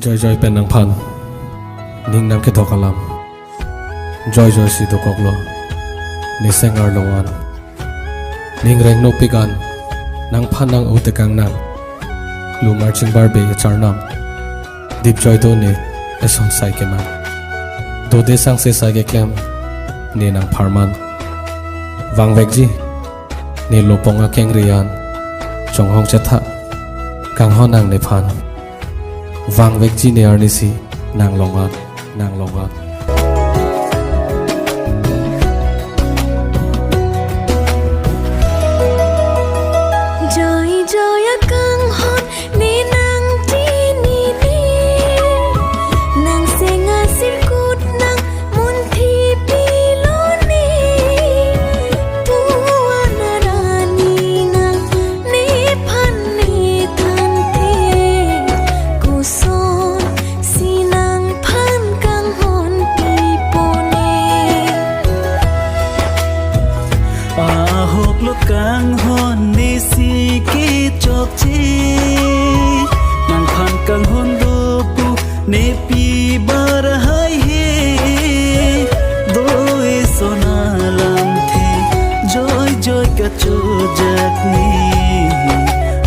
Joy joy penang phan ning nam ke thokalam joy joy si do koklo ni sengar lowan ning reng no pigan nang phan nang utekang nang lu marching barbe charnam deep joy do ne eson sai ke man do de sang se sai ke kem ni nang pharman wang vekji ni loponga kengrian chong hong chetha kang ho nang ne phan Vang vekji ne arnisi nang longan Joy joy akang hot ni nang ti ni nang senga sirkut nang munthi piloni puana rani nang ni phan ni than the kuson sinang phan kang hon pi pone hộp lúc càng hôn đi si ki chok chi nang phan càng hôn lu pu ne pi bar hai he doi sona lam the joy joy ka chu jak ni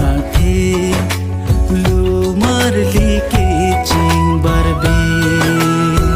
a the lu mar li ki chi